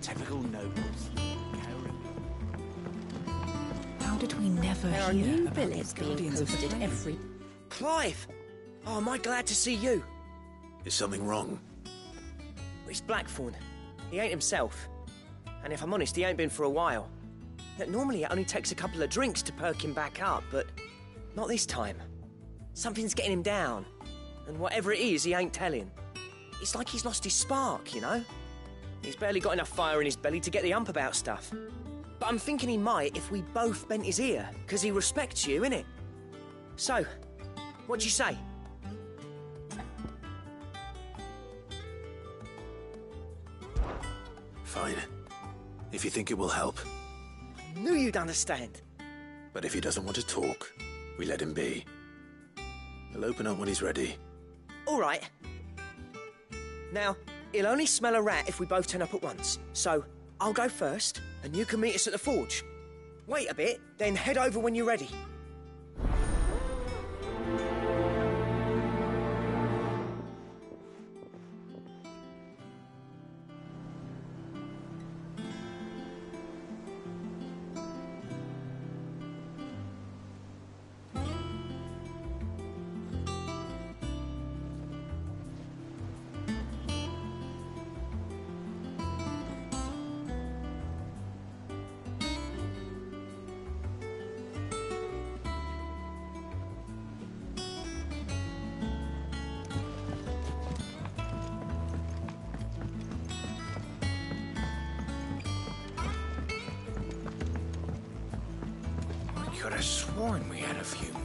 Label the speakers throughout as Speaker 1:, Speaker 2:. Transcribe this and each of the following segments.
Speaker 1: Typical nobles.
Speaker 2: How did we never
Speaker 3: There are
Speaker 2: hear
Speaker 3: new
Speaker 2: about
Speaker 3: billets
Speaker 2: these
Speaker 3: being
Speaker 2: Guardians of the
Speaker 3: posted
Speaker 2: Flame?
Speaker 3: every...
Speaker 4: Clive! Oh, am I glad to see you?
Speaker 5: Is something wrong?
Speaker 4: It's Blackthorn. He ain't himself. And if I'm honest, he ain't been for a while. Normally it only takes a couple of drinks to perk him back up, but not this time. Something's getting him down. And whatever it is, he ain't telling. It's like he's lost his spark, you know? He's barely got enough fire in his belly to get the ump about stuff. But I'm thinking he might if we both bent his ear, because he respects you, innit? So, what do you say?
Speaker 5: Fine. If you think it will help.
Speaker 4: I knew you'd understand.
Speaker 5: But if he doesn't want to talk, we let him be. He'll open up when he's ready.
Speaker 4: All right. Now, he'll only smell a rat if we both turn up at once. So, I'll go first, and you can meet us at the forge. Wait a bit, then head over when you're ready.
Speaker 1: Could have sworn we had a few more.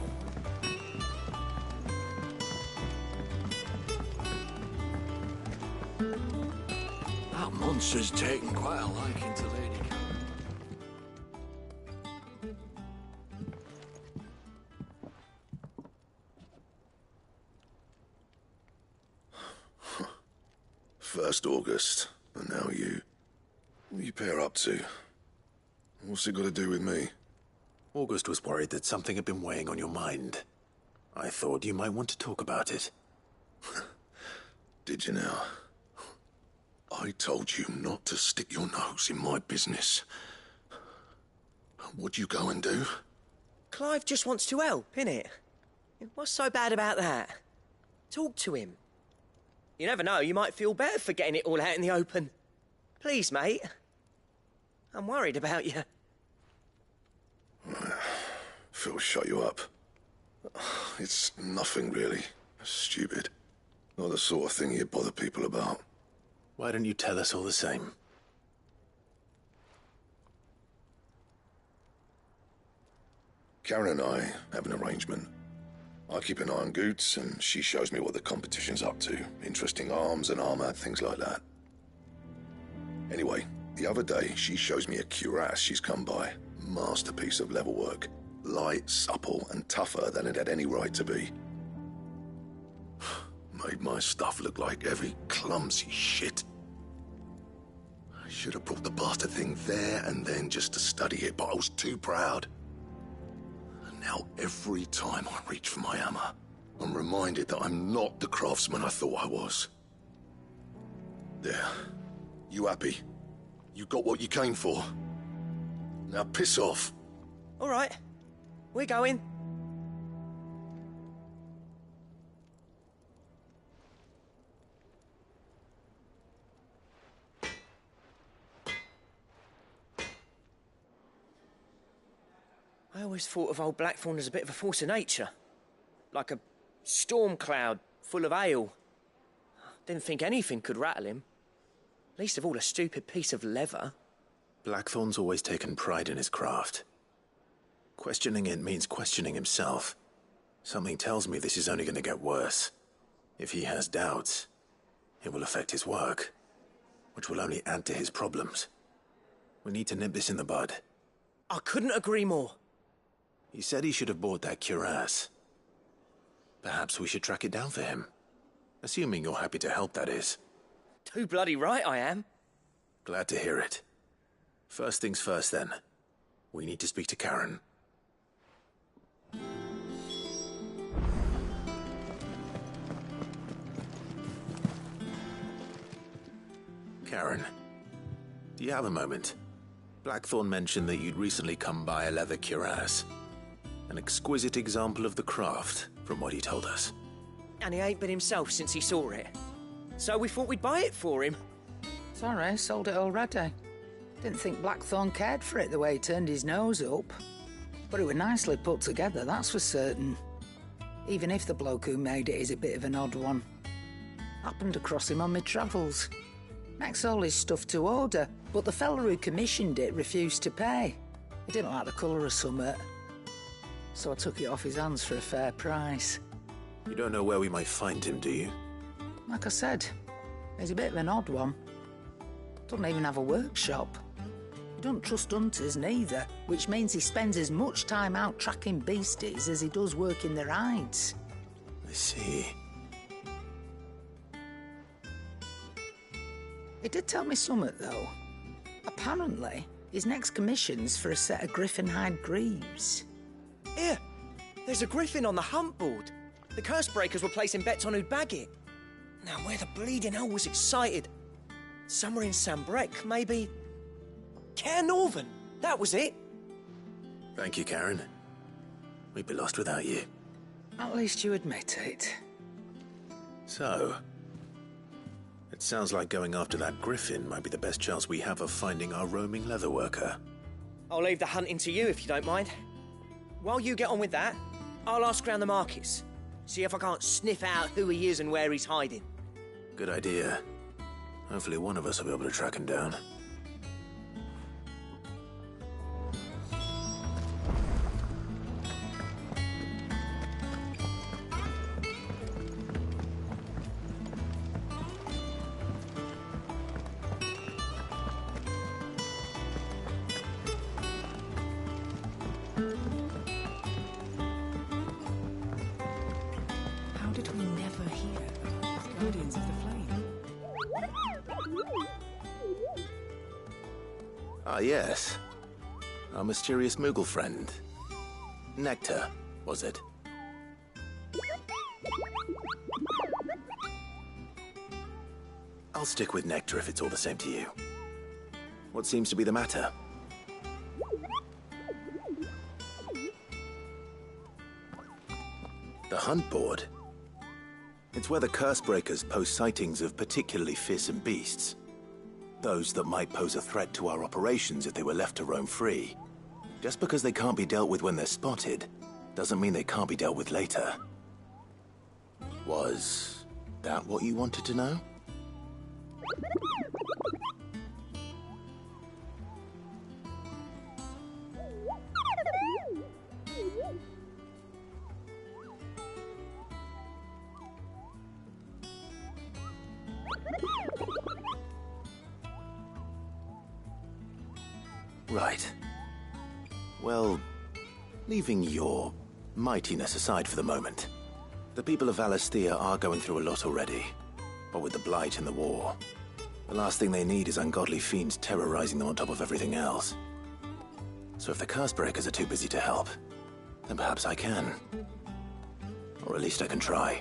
Speaker 6: That monster's taken quite a liking to Lady
Speaker 7: First August, and now you. What are you pair up to? What's it got to do with me?
Speaker 5: August was worried that something had been weighing on your mind. I thought you might want to talk about it.
Speaker 7: Did you now? I told you not to stick your nose in my business. What'd you go and do?
Speaker 4: Clive just wants to help, innit? What's so bad about that? Talk to him. You never know, you might feel better for getting it all out in the open. Please, mate. I'm worried about you.
Speaker 7: Phil shut you up. It's nothing really. Stupid. Not the sort of thing you bother people about.
Speaker 5: Why don't you tell us all the same?
Speaker 7: Karen and I have an arrangement. I keep an eye on Goots, and she shows me what the competition's up to. Interesting arms and armor, things like that. Anyway, the other day, she shows me a cuirass she's come by. Masterpiece of level work. Light, supple, and tougher than it had any right to be. Made my stuff look like heavy, clumsy shit. I should have brought the bastard thing there and then just to study it, but I was too proud. And now every time I reach for my hammer, I'm reminded that I'm not the craftsman I thought I was. There. You happy? You got what you came for? Now piss off.
Speaker 4: All right. We're going. I always thought of old Blackthorn as a bit of a force of nature. Like a storm cloud full of hail. Didn't think anything could rattle him. Least of all a stupid piece of leather.
Speaker 5: Blackthorn's always taken pride in his craft. Questioning it means questioning himself. Something tells me this is only going to get worse. If he has doubts, it will affect his work, which will only add to his problems. We need to nip this in the bud.
Speaker 4: I couldn't agree more.
Speaker 5: He said he should have bought that cuirass. Perhaps we should track it down for him. Assuming you're happy to help, that is.
Speaker 4: Too bloody right I am.
Speaker 5: Glad to hear it. First things first, then. We need to speak to Karen. Karen, do Do you have a moment? Blackthorn mentioned that you'd recently come by a leather cuirass. An exquisite example of the craft, from what he told us.
Speaker 4: And he ain't been himself since he saw it. So we thought we'd buy it for him.
Speaker 3: Sorry, sold it already. Didn't think Blackthorn cared for it the way he turned his nose up. But it was nicely put together, that's for certain. Even if the bloke who made it is a bit of an odd one. Happened across him on my travels. Makes all his stuff to order, but the fella who commissioned it refused to pay. He didn't like the colour of summit. So I took it off his hands for a fair price.
Speaker 5: You don't know where we might find him, do you?
Speaker 3: Like I said, he's a bit of an odd one. Doesn't even have a workshop. He don't trust hunters neither, which means he spends as much time out tracking beasties as he does working their hides.
Speaker 5: I see.
Speaker 3: He did tell me something, though. Apparently, his next commission's for a set of griffin hide greaves.
Speaker 4: Here, there's a griffin on the hunt board. The curse breakers were placing bets on who'd bag it. Now, where the bleeding hell was excited? Somewhere in Sambrec, maybe... Care Northern, that was it.
Speaker 5: Thank you, Karen. We'd be lost without you.
Speaker 3: At least you admit it.
Speaker 5: So, it sounds like going after that griffin might be the best chance we have of finding our roaming leatherworker.
Speaker 4: I'll leave the hunting to you if you don't mind. While you get on with that, I'll ask around the markets. See if I can't sniff out who he is and where he's hiding.
Speaker 5: Good idea. Hopefully one of us will be able to track him down.
Speaker 2: How did we never hear of the Guardians of the Flame?
Speaker 5: Ah, yes. Our mysterious Moogle friend. Nectar, was it? I'll stick with Nectar if it's all the same to you. What seems to be the matter? The hunt board? It's where the curse breakers post sightings of particularly fearsome beasts. Those that might pose a threat to our operations if they were left to roam free. Just because they can't be dealt with when they're spotted, doesn't mean they can't be dealt with later. Was that what you wanted to know? Right. Well, leaving your mightiness aside for the moment, the people of Valisthea are going through a lot already. But with the Blight and the war, the last thing they need is ungodly fiends terrorizing them on top of everything else. So if the Cursebreakers are too busy to help, then perhaps I can. Or at least I can try.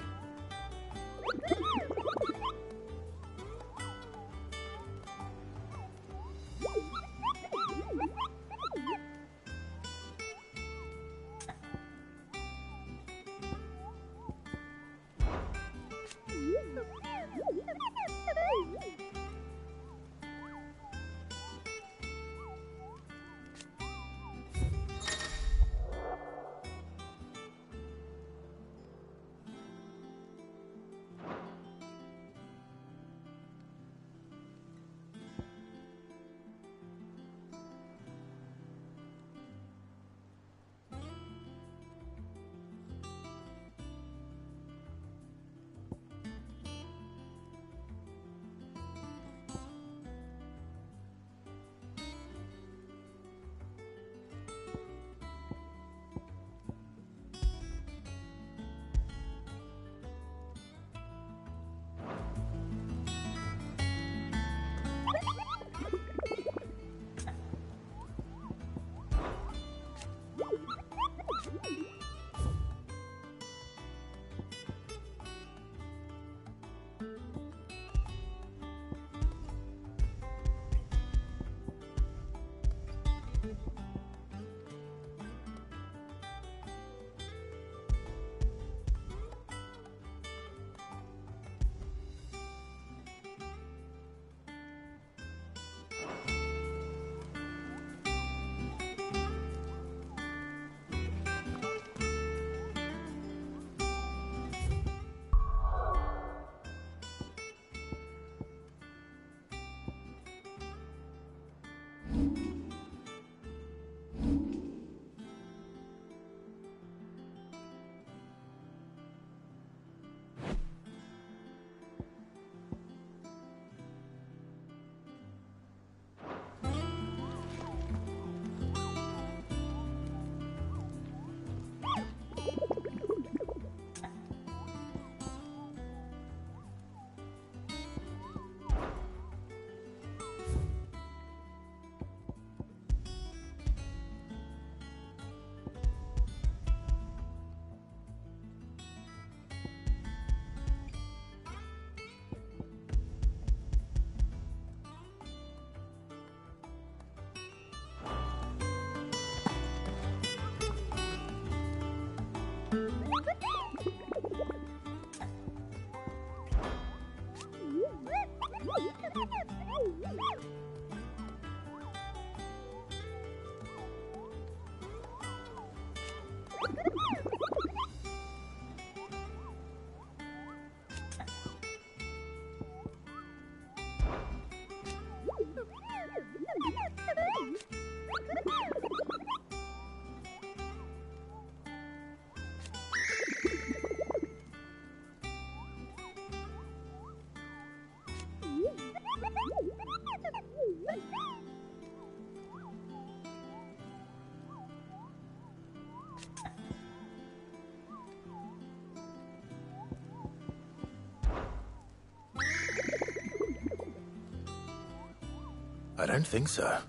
Speaker 5: I don't think so.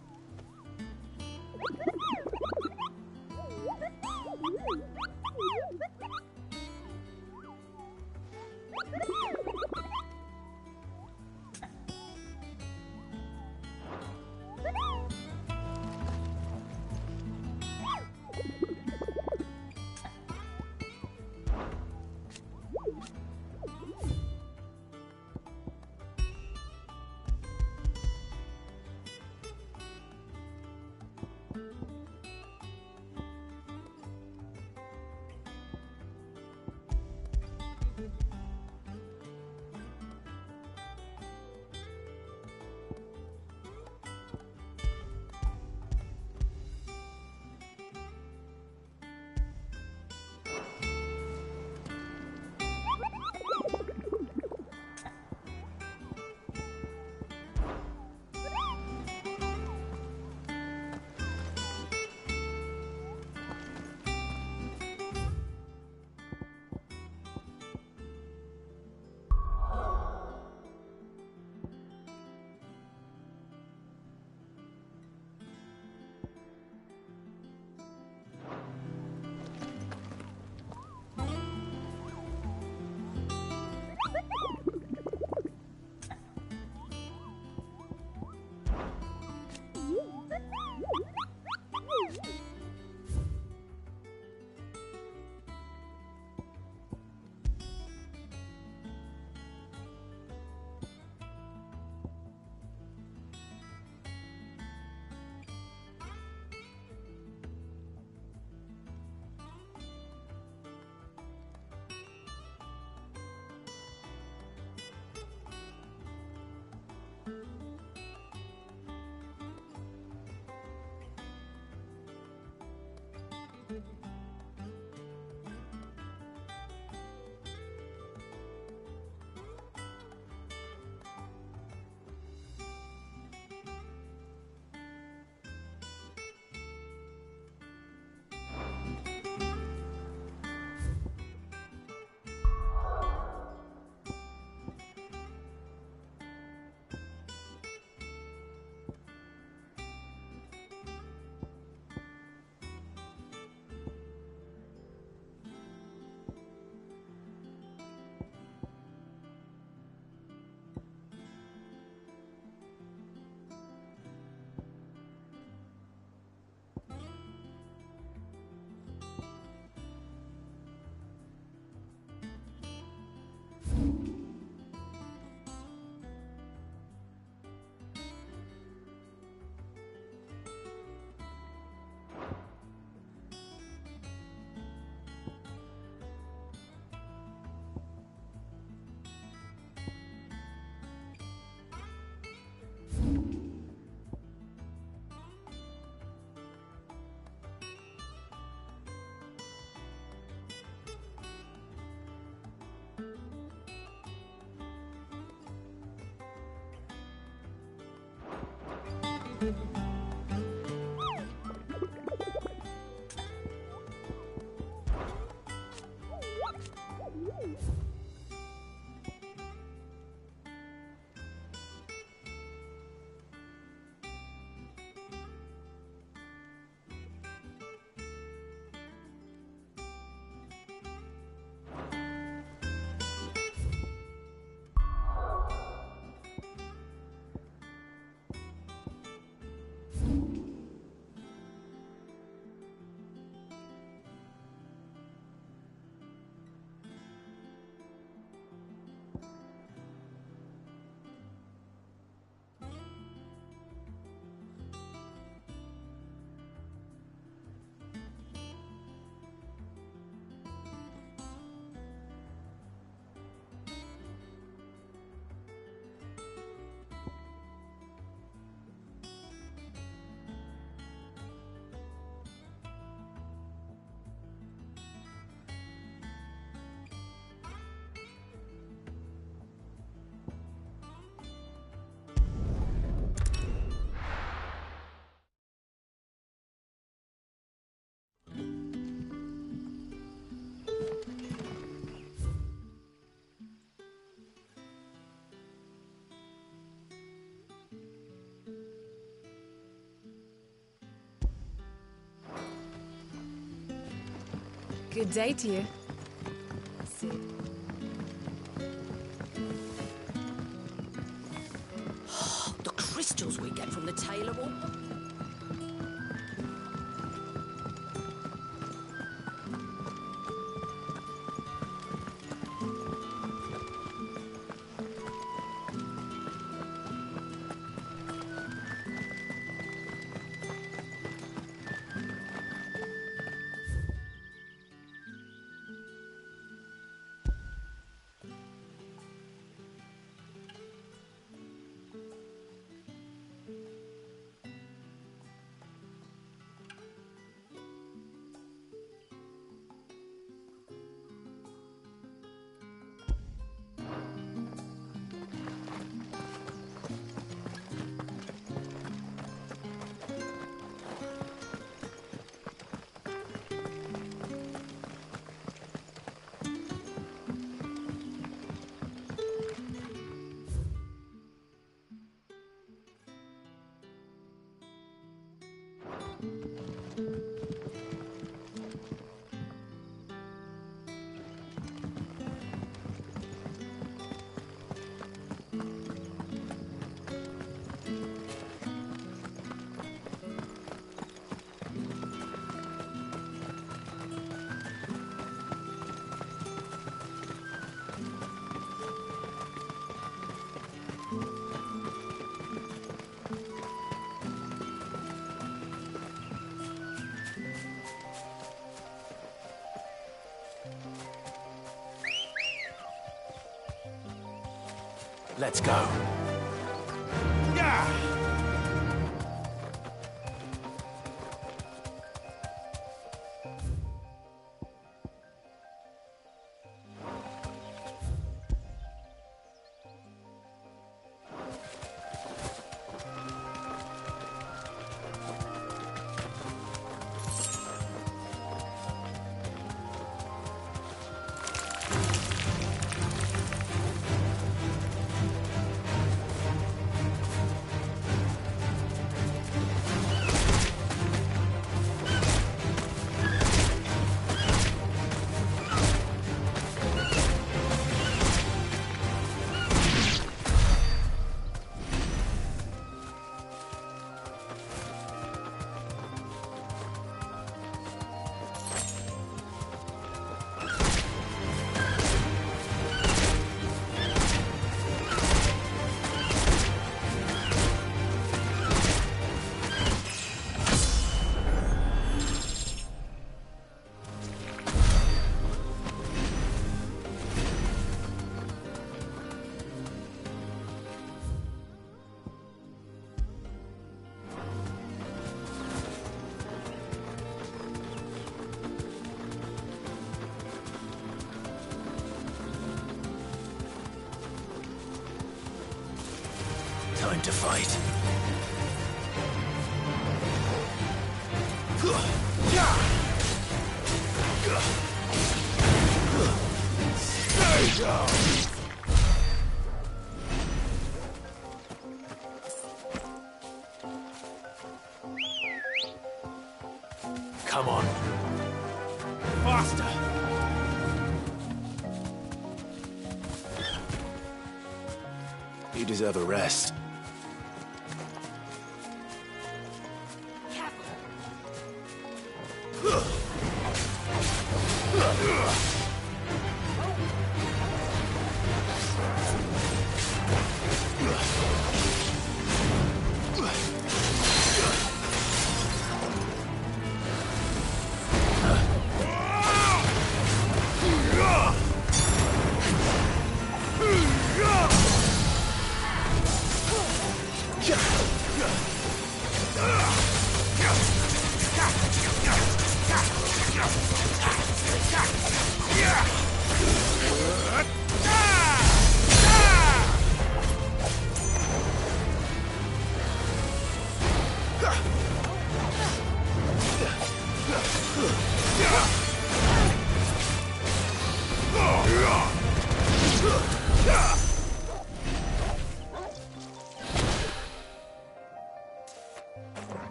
Speaker 2: Good day to you. See.
Speaker 8: The crystals we get from the tailor all.
Speaker 5: Let's go. Time to fight. Stay down! Come on. Faster! You deserve a rest.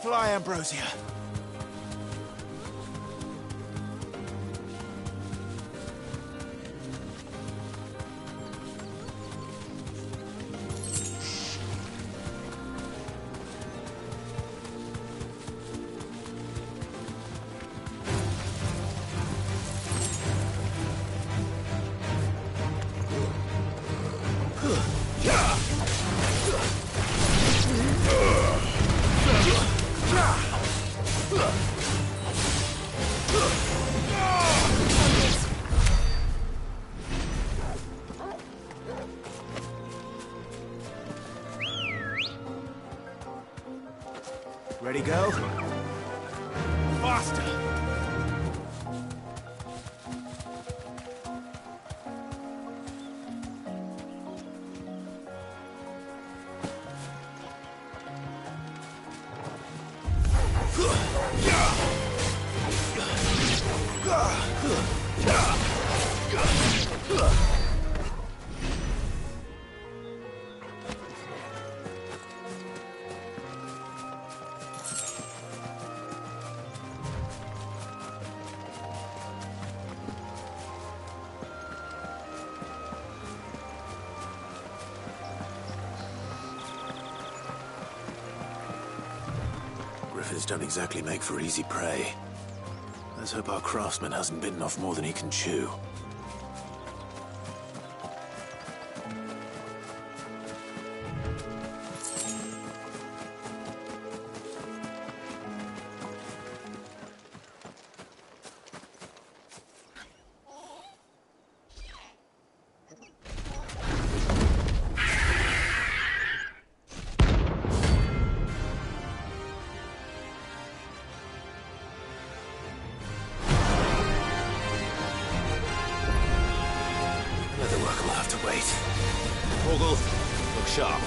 Speaker 1: Fly, Ambrosia. Ready, go? Faster!
Speaker 5: Griffins don't exactly make for easy prey. Let's hope our craftsman hasn't bitten off more than he can chew. Another work will have to wait.
Speaker 6: Vogel, look sharp.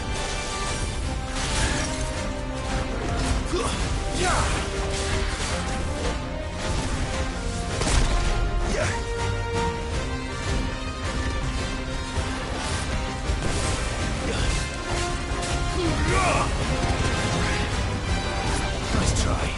Speaker 5: Nice try.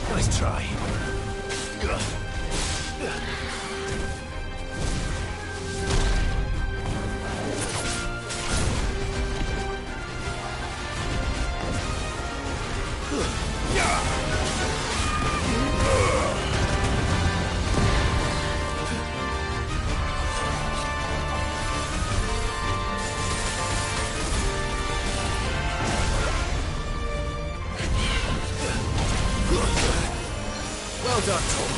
Speaker 5: Nice try. Well done, Tom.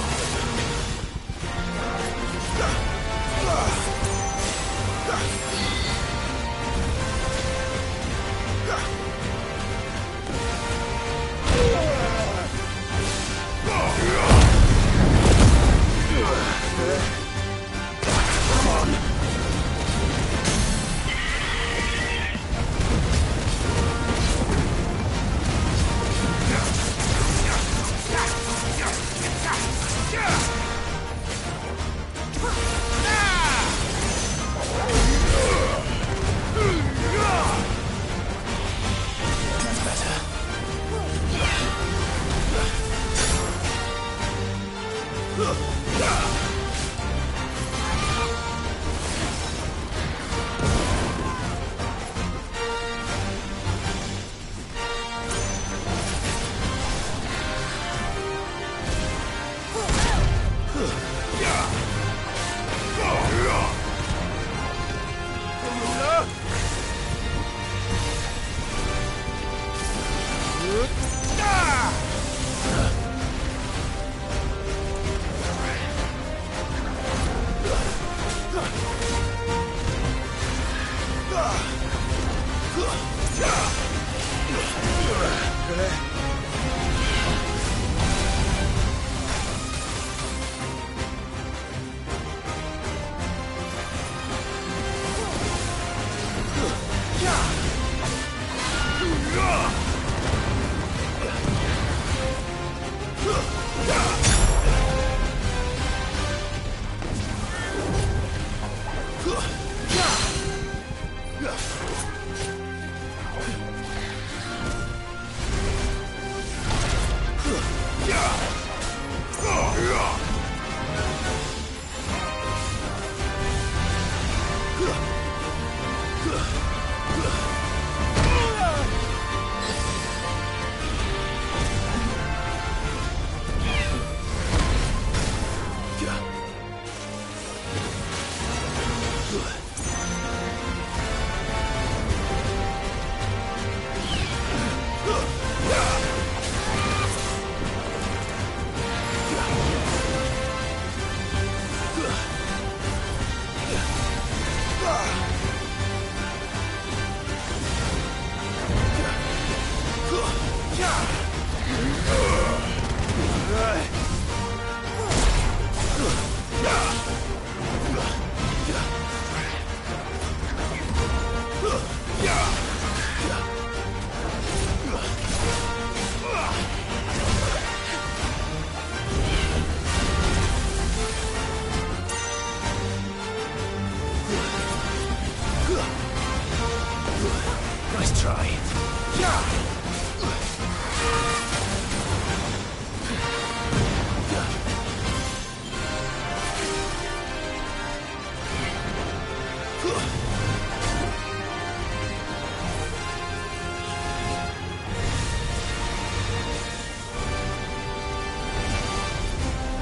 Speaker 5: Nice try.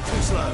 Speaker 5: Too slow.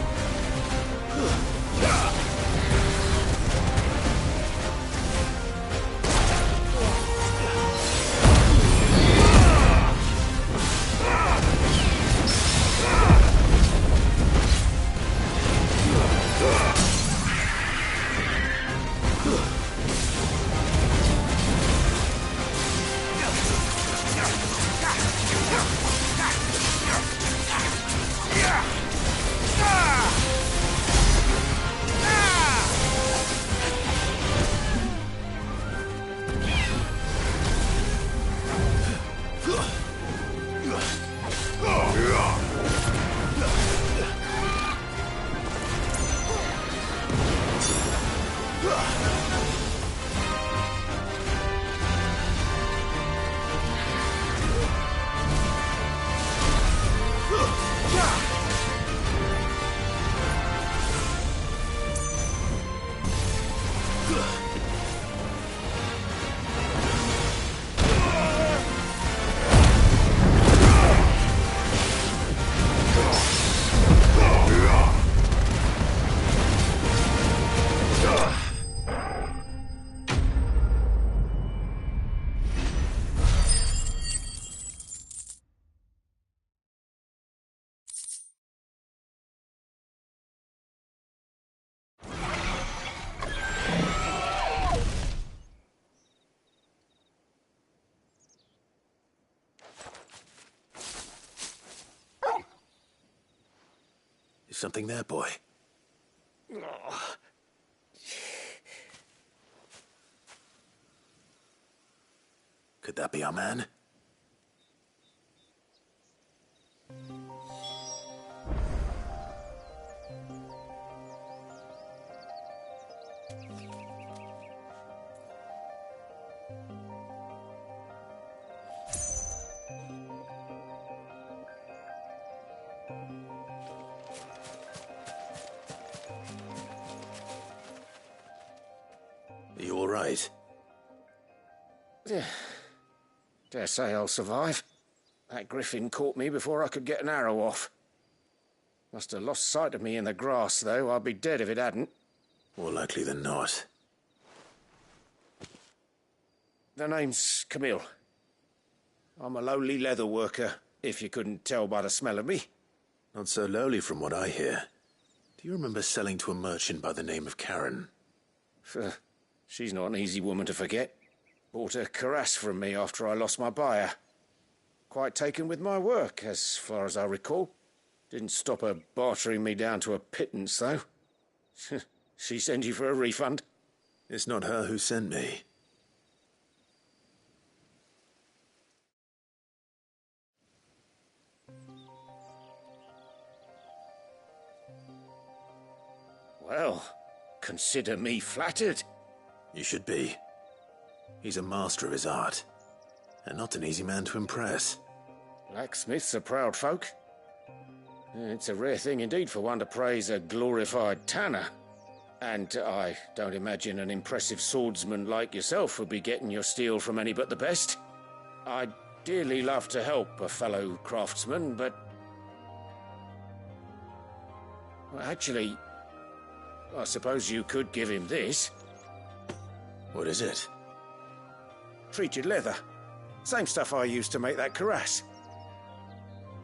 Speaker 5: Something there, boy? Could that be our man? Are you all right?
Speaker 6: Dare say I'll survive. That griffin caught me before I could get an arrow off. Must have lost sight of me in the grass, though. I'd be dead if it hadn't.
Speaker 5: More likely than not.
Speaker 6: The name's Camille. I'm a lowly leather worker, if you couldn't tell by the smell of me.
Speaker 5: Not so lowly from what I hear. Do you remember selling to a merchant by the name of Karen?
Speaker 6: She's not an easy woman to forget. Bought a cuirass from me after I lost my buyer. Quite taken with my work, as far as I recall. Didn't stop her bartering me down to a pittance, though. She send you for a refund?
Speaker 5: It's not her who sent me.
Speaker 6: Well, consider me flattered.
Speaker 5: You should be. He's a master of his art, and not an easy man to impress.
Speaker 6: Blacksmiths are proud folk. It's a rare thing indeed for one to praise a glorified tanner. And I don't imagine an impressive swordsman like yourself would be getting your steel from any but the best. I'd dearly love to help a fellow craftsman, but... Well, actually, I suppose you could give him this.
Speaker 5: What is it?
Speaker 6: Treated leather. Same stuff I used to make that cuirass.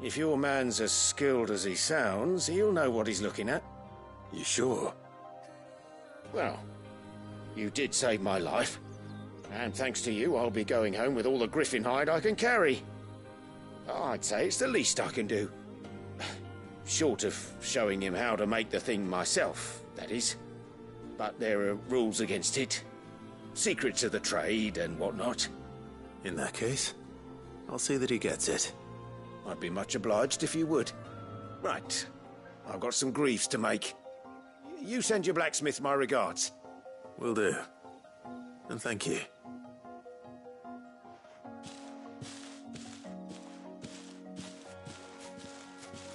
Speaker 6: If your man's as skilled as he sounds, he'll know what he's looking at.
Speaker 5: You sure?
Speaker 6: Well, you did save my life. And thanks to you, I'll be going home with all the griffin hide I can carry. I'd say it's the least I can do. Short of showing him how to make the thing myself, that is. But there are rules against it. Secrets of the trade and whatnot.
Speaker 5: In that case, I'll see that he gets it.
Speaker 6: I'd be much obliged if you would. Right. I've got some greaves to make. You send your blacksmith my regards.
Speaker 5: Will do. And thank you.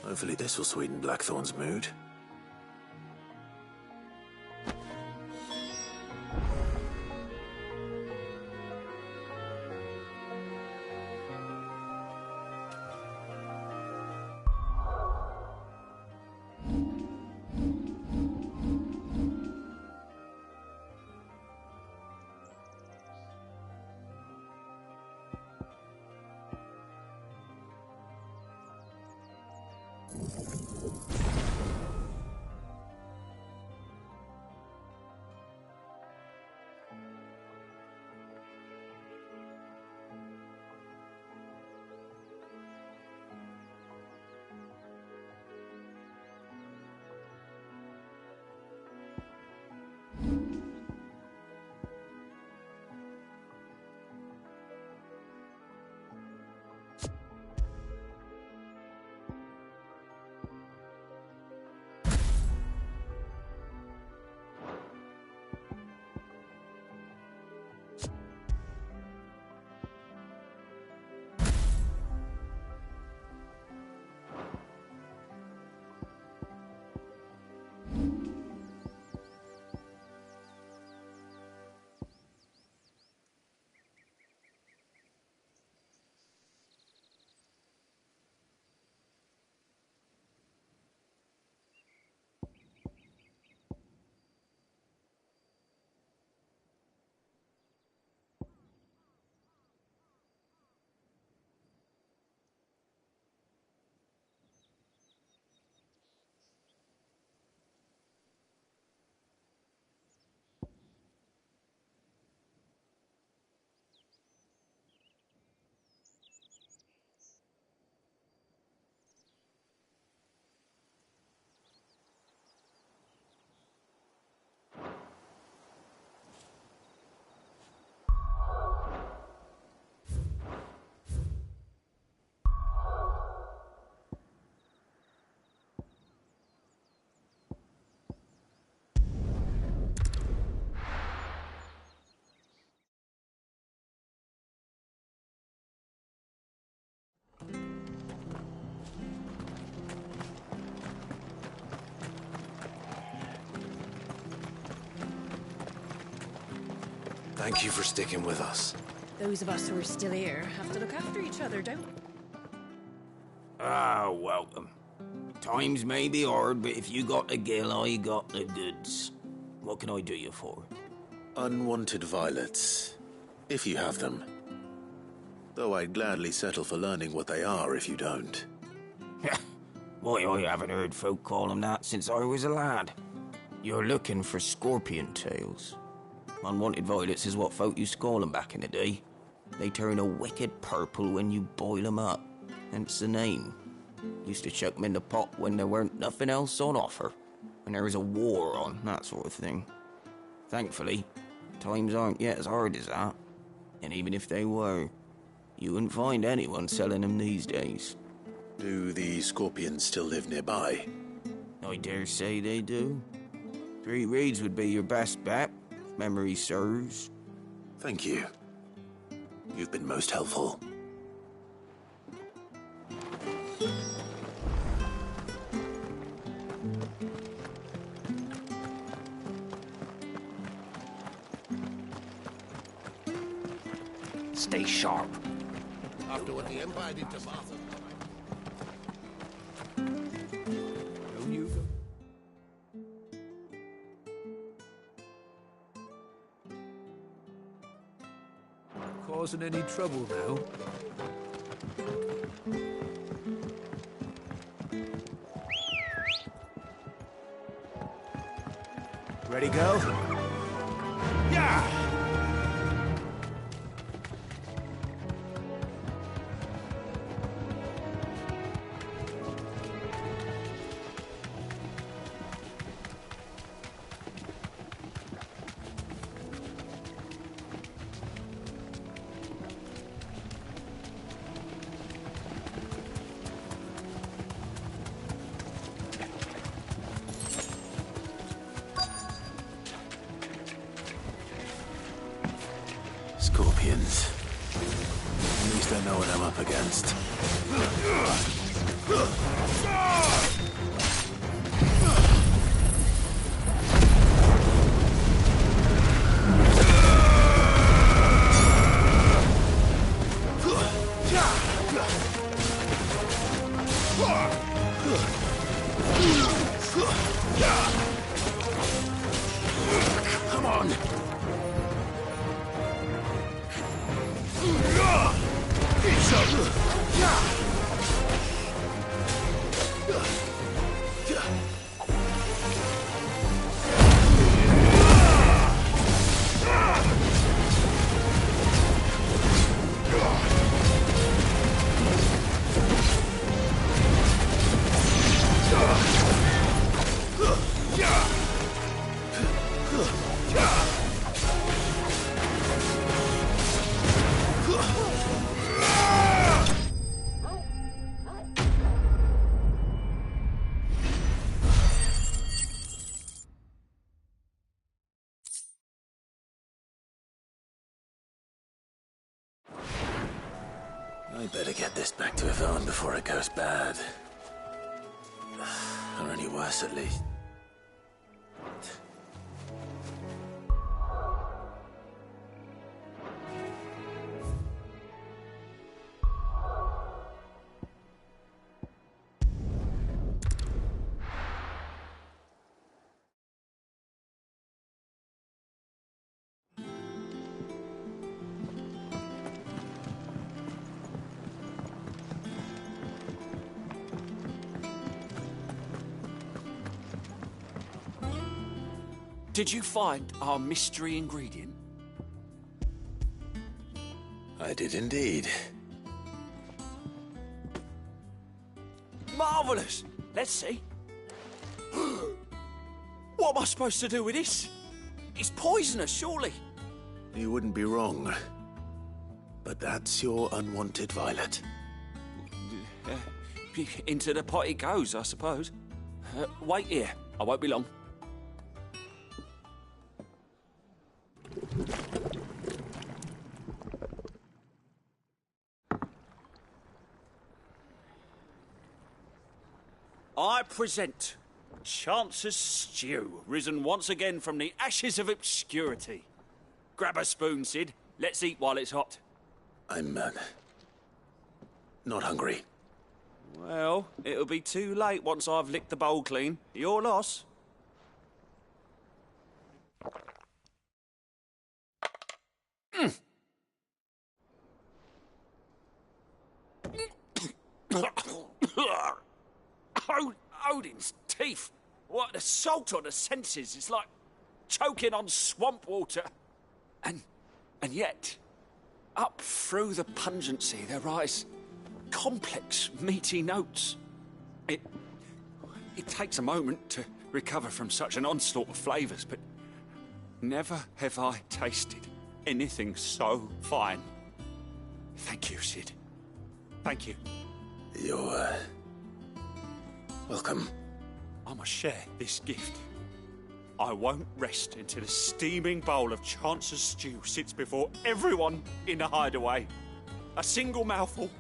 Speaker 5: Hopefully this will sweeten Blackthorn's mood.
Speaker 1: Thank you for sticking with us.
Speaker 2: Those of us who are still here have to look after each other, don't we?
Speaker 9: Ah, welcome. Times may be hard, but if you got the gill, I got the goods. What can I do you for?
Speaker 5: Unwanted violets, if you have them. Though I'd gladly settle for learning what they are if you don't.
Speaker 9: Why, I haven't heard folk call them that since I was a lad. You're looking for scorpion tails. Unwanted violets is what folk used to call them back in the day. They turn a wicked purple when you boil them up, hence the name. Used to chuck them in the pot when there weren't nothing else on offer, when there was a war on, that sort of thing. Thankfully, times aren't yet as hard as that, and even if they were, you wouldn't find anyone selling them these days.
Speaker 5: Do the scorpions still live nearby?
Speaker 9: I dare say they do. 3 Reeds would be your best bet, if memory serves.
Speaker 5: Thank you. You've been most helpful.
Speaker 9: Stay sharp.
Speaker 7: After what the Empire did to Martha.
Speaker 10: Causing any trouble now?
Speaker 1: Ready, go?
Speaker 10: Yeah!
Speaker 5: Scorpions. At least I know what I'm up against. Come on! I better get this back to Yvonne before it goes bad. Or any worse, at least.
Speaker 11: Did you find our mystery ingredient?
Speaker 5: I did indeed.
Speaker 11: Marvellous! Let's see. What am I supposed to do with this? It's poisonous, surely.
Speaker 5: You wouldn't be wrong. But that's your unwanted violet.
Speaker 11: Into the pot it goes, I suppose. Wait here. I won't be long. I present Chance's stew, risen once again from the ashes of obscurity. Grab a spoon, Sid. Let's eat while it's hot.
Speaker 5: I'm, not hungry.
Speaker 11: Well, it'll be too late once I've licked the bowl clean. Your loss. Odin's teeth. What assault on the senses. It's like choking on swamp water. And yet, up through the pungency, there rise complex, meaty notes. It takes a moment to recover from such an onslaught of flavours, but never have I tasted anything so fine. Thank you, Sid. Thank you.
Speaker 5: You're, welcome.
Speaker 11: I must share this gift. I won't rest until a steaming bowl of Chance's stew sits before everyone in the hideaway. A single mouthful,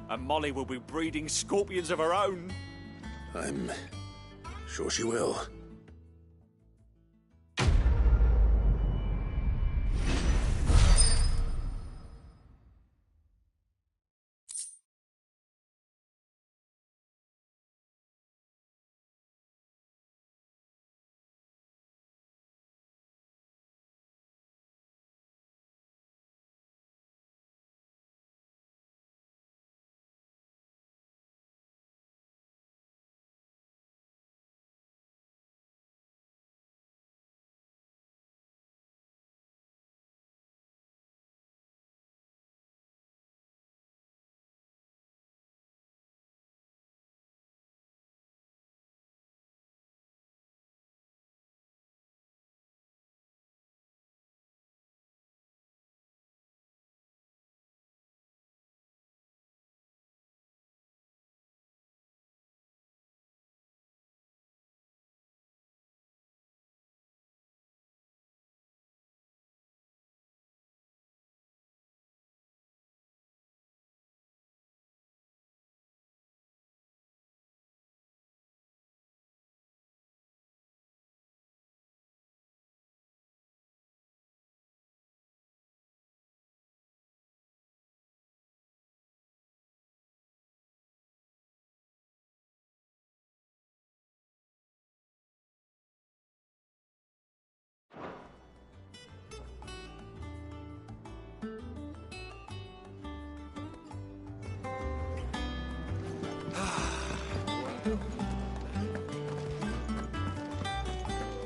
Speaker 11: and Molly will be breeding scorpions of her own.
Speaker 5: I'm sure she will.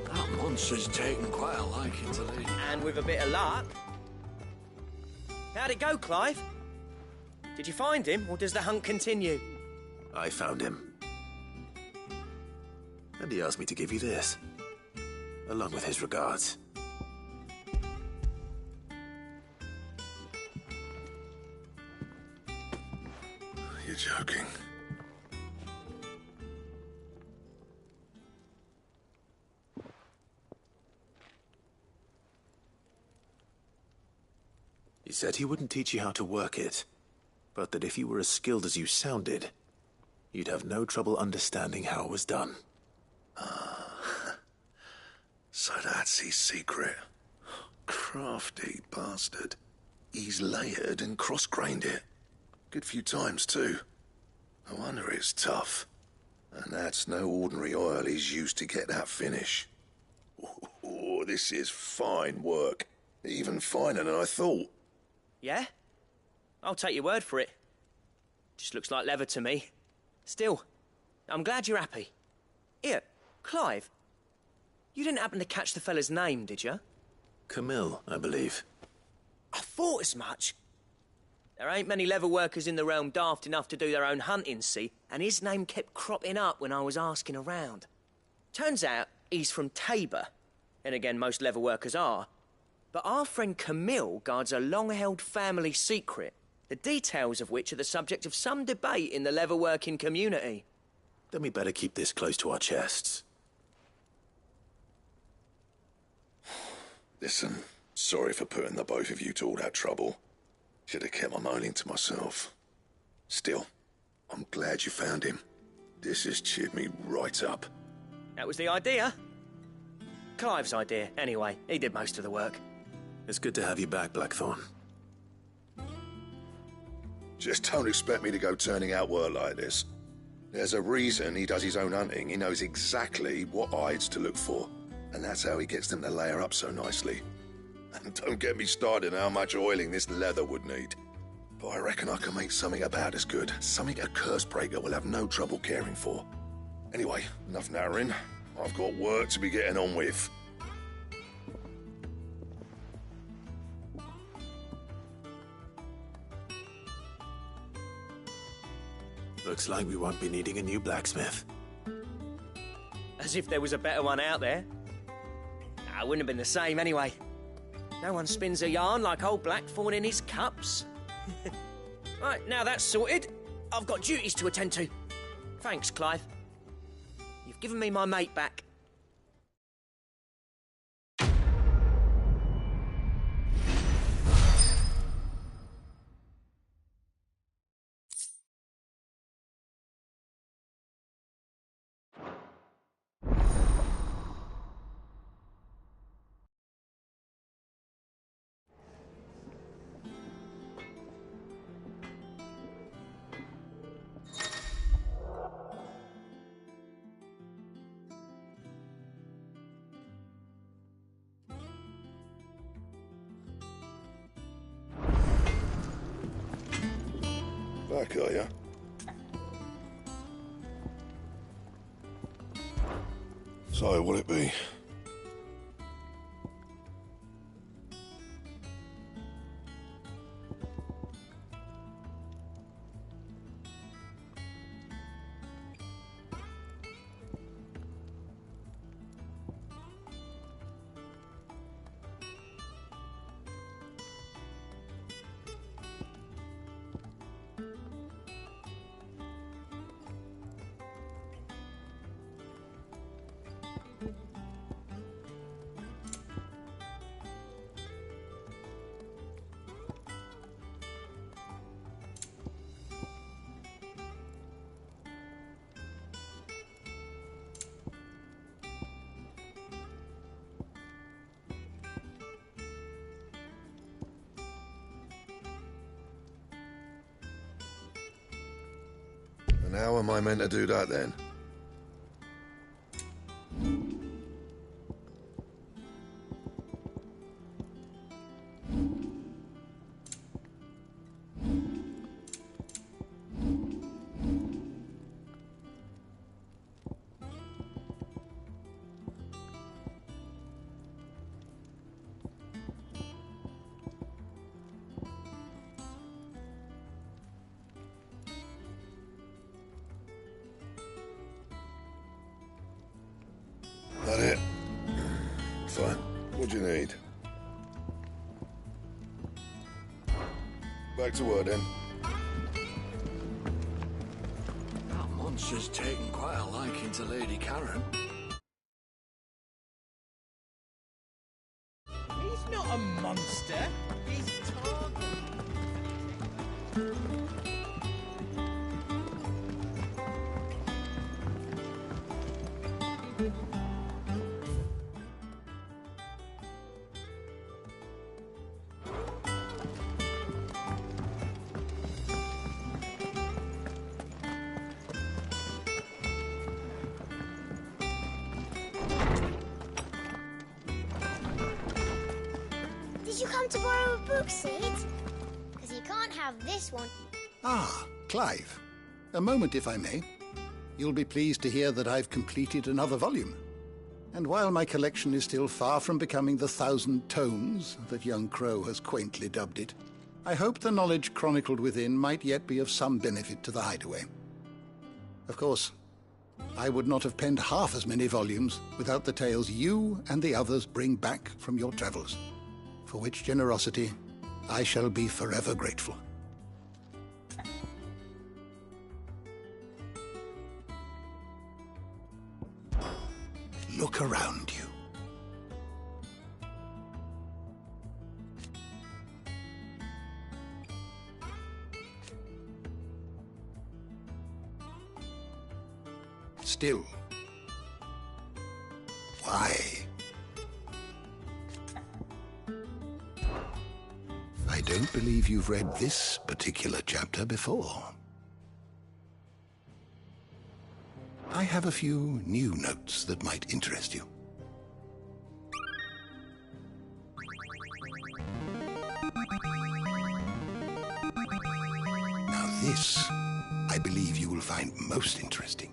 Speaker 1: That monster's taken quite a liking to Lee.
Speaker 4: And with a bit of luck... How'd it go, Clive? Did you find him, or does the hunt continue?
Speaker 5: I found him. And he asked me to give you this, along with his regards.
Speaker 7: You're joking.
Speaker 5: He said he wouldn't teach you how to work it, but that if you were as skilled as you sounded, you'd have no trouble understanding how it was done.
Speaker 7: So that's his secret. Crafty bastard. He's layered and cross-grained it. Good few times, too. No wonder it's tough. And that's no ordinary oil he's used to get that finish. Oh, this is fine work. Even finer than I thought.
Speaker 4: Yeah? I'll take your word for it. Just looks like leather to me. Still, I'm glad you're happy. Here, Clive, you didn't happen to catch the fella's name, did you?
Speaker 5: Camille, I believe.
Speaker 4: I thought as much. There ain't many leather workers in the realm daft enough to do their own hunting, see? And his name kept cropping up when I was asking around. Turns out he's from Tabor. And again, most leather workers are. But our friend Camille guards a long-held family secret, the details of which are the subject of some debate in the leather-working community.
Speaker 5: Then we better keep this close to our chests.
Speaker 7: Listen, sorry for putting the both of you to all that trouble. Should have kept my moaning to myself. Still, I'm glad you found him. This has cheered me right up.
Speaker 4: That was the idea. Clive's idea, anyway. He did most of the work.
Speaker 5: It's good to have you back, Blackthorn.
Speaker 7: Just don't expect me to go turning out work like this. There's a reason he does his own hunting. He knows exactly what hides to look for. And that's how he gets them to layer up so nicely. And don't get me started on how much oiling this leather would need. But I reckon I can make something about as good. Something a curse breaker will have no trouble caring for. Anyway, enough narrowing. I've got work to be getting on with.
Speaker 5: Looks like we won't be needing a new blacksmith.
Speaker 4: As if there was a better one out there. Nah, it wouldn't have been the same anyway. No one spins a yarn like old Blackthorn in his cups. Right, now that's sorted, I've got duties to attend to. Thanks, Clive. You've given me my mate back.
Speaker 7: Back, are ya? So, what'll it be? And how am I meant to do that then? That it? Fine. What do you need? Back to work then.
Speaker 1: That monster's taken quite a liking to Lady Karen.
Speaker 12: He's not a monster. He's talking.
Speaker 13: Did you come to borrow a book, Sid? Because you can't have this one.
Speaker 14: Ah, Clive. A moment, if I may. You'll be pleased to hear that I've completed another volume. And while my collection is still far from becoming the 1,000 tomes that young Crow has quaintly dubbed it, I hope the knowledge chronicled within might yet be of some benefit to the Hideaway. Of course, I would not have penned half as many volumes without the tales you and the others bring back from your travels, for which generosity I shall be forever grateful. Look around you. Still. Why? believe you've read this particular chapter before. I have a few new notes that might interest you. Now this, I believe you will find most interesting.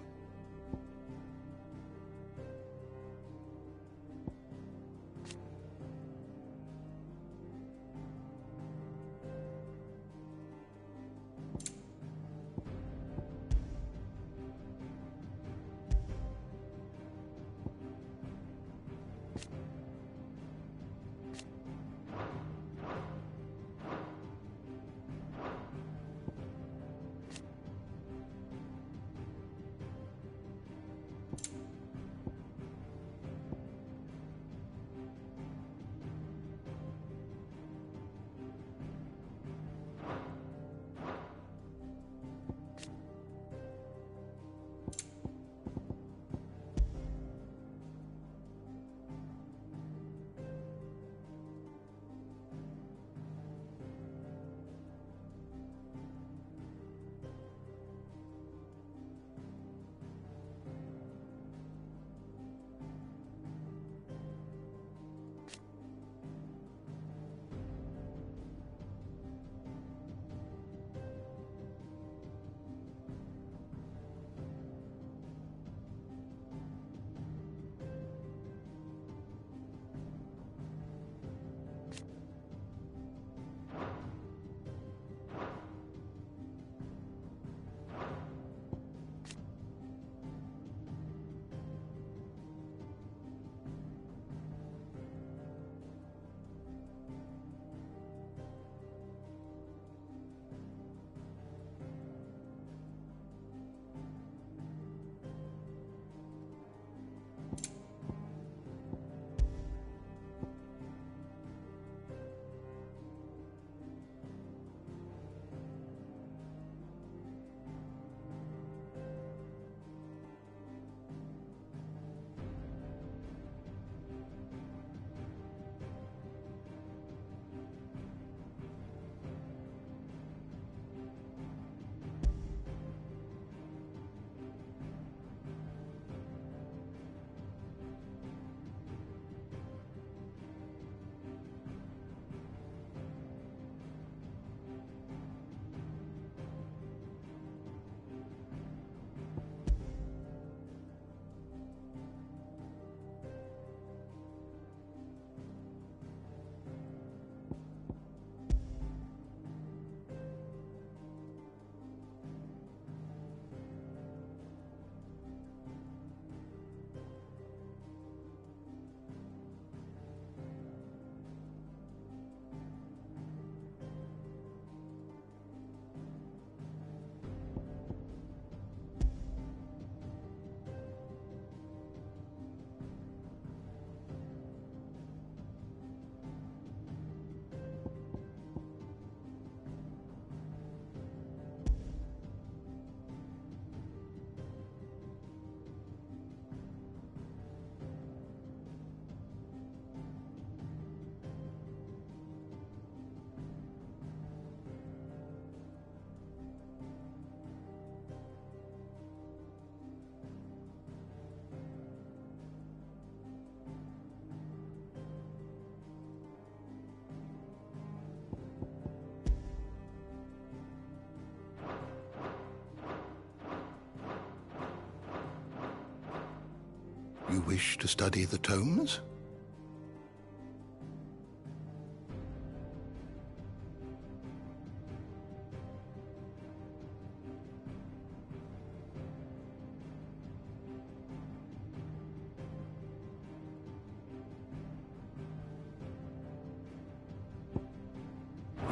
Speaker 14: You wish to study the tomes?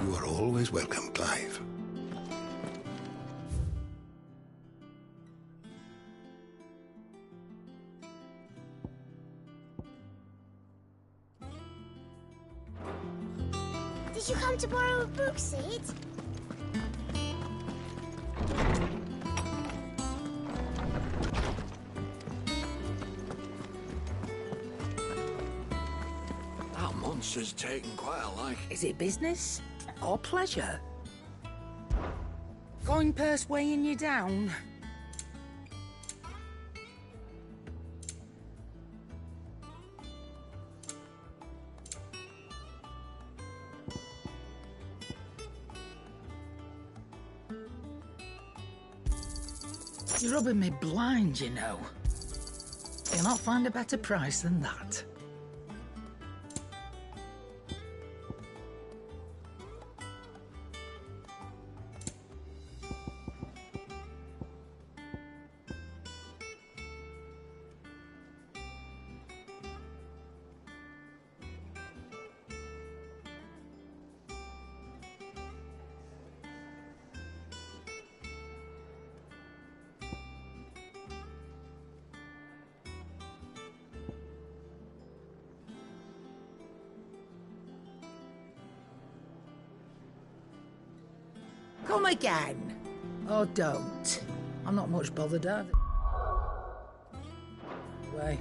Speaker 14: You are always welcome, Clive.
Speaker 13: Did you come to borrow a book, Sid?
Speaker 1: That monster's taken quite a like.
Speaker 3: Is it business? or pleasure? Coin purse weighing you down? You're rubbing me blind, you know. You'll not find a better price than that. Come again. Or don't. I'm not much bothered either. Way.